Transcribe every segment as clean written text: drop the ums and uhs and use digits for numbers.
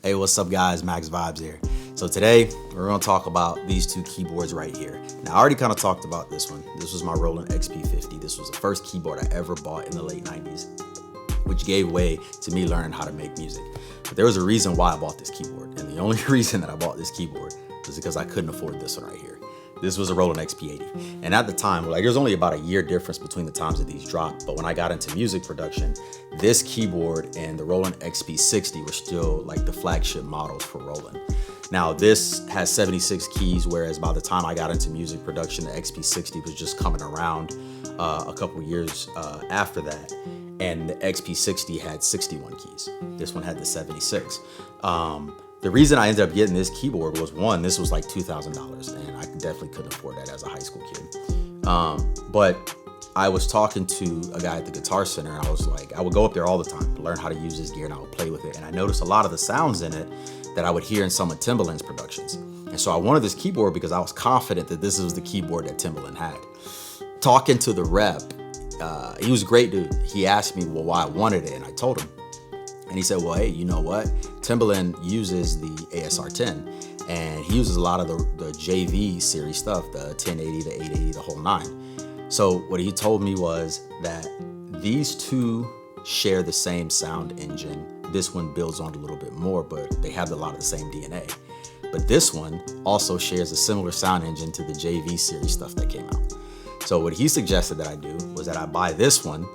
Hey, what's up guys, Max Vibes here. So today we're gonna talk about these two keyboards right here. Now I already kind of talked about this one. This was my Roland XP-50. This was the first keyboard I ever bought in the late 90s, which gave way to me learning how to make music. But there was a reason why I bought this keyboard. And the only reason that I bought this keyboard was because I couldn't afford this one right here. This was a Roland XP-80. And at the time, like there's only about a year difference between the times that these dropped. But when I got into music production, this keyboard and the Roland XP-60 were still like the flagship models for Roland. Now this has 76 keys, whereas by the time I got into music production, the XP-60 was just coming around a couple years after that. And the XP-60 had 61 keys. This one had the 76. The reason I ended up getting this keyboard was, one, this was like $2,000 and I definitely couldn't afford that as a high school kid. But I was talking to a guy at the Guitar Center and I was like, I would go up there all the time to learn how to use this gear and I would play with it. And I noticed a lot of the sounds in it that I would hear in some of Timbaland's productions. And so I wanted this keyboard because I was confident that this was the keyboard that Timbaland had. Talking to the rep, he was a great dude. He asked me, well, why I wanted it, and I told him. And he said, well, hey, you know what? Timbaland uses the ASR-10, and he uses a lot of the JV series stuff, the 1080, the 880, the whole nine. So what he told me was that these two share the same sound engine. This one builds on it a little bit more, but they have a lot of the same DNA. But this one also shares a similar sound engine to the JV series stuff that came out. So what he suggested that I do was that I buy this one,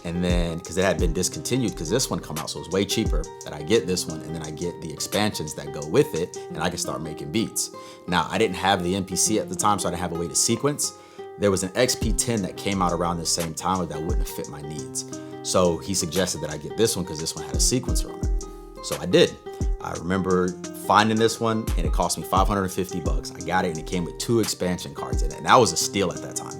and then, because it had been discontinued because this one come out, so it was way cheaper, that I get this one and then I get the expansions that go with it and I can start making beats. Now, I didn't have the MPC at the time, so I didn't have a way to sequence. There was an XP-10 that came out around the same time, but that wouldn't have fit my needs. So he suggested that I get this one because this one had a sequencer on it. So I did. I remember finding this one and it cost me 550 bucks. I got it and it came with 2 expansion cards in it, and that was a steal at that time.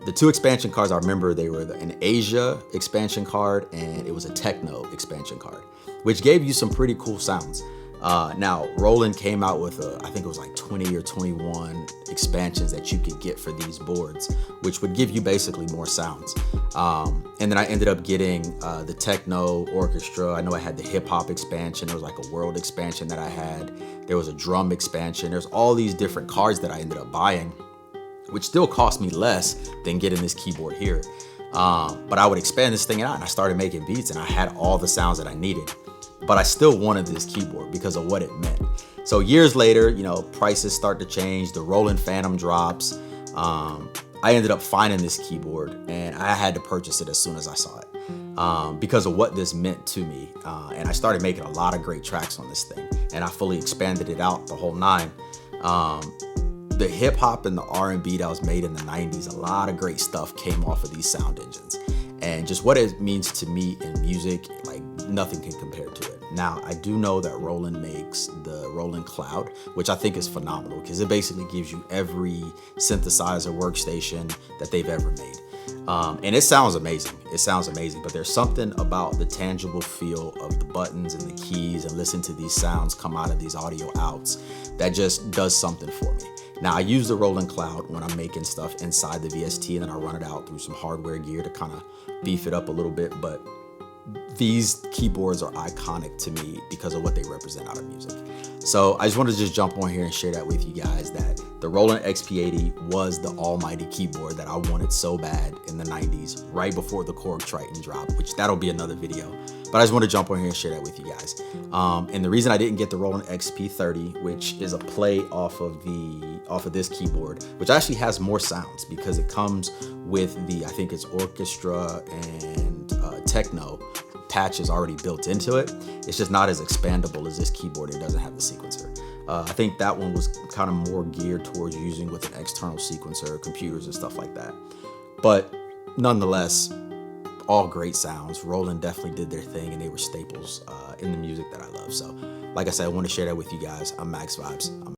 The 2 expansion cards, I remember they were an Asia expansion card and it was a Techno expansion card, which gave you some pretty cool sounds. Now, Roland came out with, I think it was like 20 or 21 expansions that you could get for these boards, which would give you basically more sounds. And then I ended up getting the Techno Orchestra. I know I had the hip hop expansion. There was like a world expansion that I had. There was a drum expansion. There's all these different cards that I ended up buying, which still cost me less than getting this keyboard here. But I would expand this thing out and I started making beats and I had all the sounds that I needed. But I still wanted this keyboard because of what it meant. So years later, you know, prices start to change. The Roland Phantom drops. I ended up finding this keyboard and I had to purchase it as soon as I saw it because of what this meant to me. And I started making a lot of great tracks on this thing and I fully expanded it out the whole nine. The hip hop and the R&B that was made in the 90s, a lot of great stuff came off of these sound engines. And just what it means to me in music, like nothing can compare to it. Now, I do know that Roland makes the Roland Cloud, which I think is phenomenal because it basically gives you every synthesizer workstation that they've ever made. And it sounds amazing. It sounds amazing, but there's something about the tangible feel of the buttons and the keys and listen to these sounds come out of these audio outs that just does something for me. Now, I use the Roland Cloud when I'm making stuff inside the VST and then I run it out through some hardware gear to kind of beef it up a little bit, but these keyboards are iconic to me because of what they represent out of music. So I just wanted to just jump on here and share that with you guys, that the Roland XP-80 was the almighty keyboard that I wanted so bad in the 90s, right before the Korg Triton drop, which that'll be another video. But I just want to jump on here and share that with you guys. And the reason I didn't get the Roland XP-30, which is a play off of this keyboard, which actually has more sounds because it comes with the, I think it's Orchestra and Techno patches already built into it. It's just not as expandable as this keyboard. It doesn't have the sequencer. I think that one was kind of more geared towards using with an external sequencer, computers and stuff like that. But nonetheless, all great sounds. Roland definitely did their thing and they were staples in the music that I love. So like I said, I want to share that with you guys. I'm Max Vibes.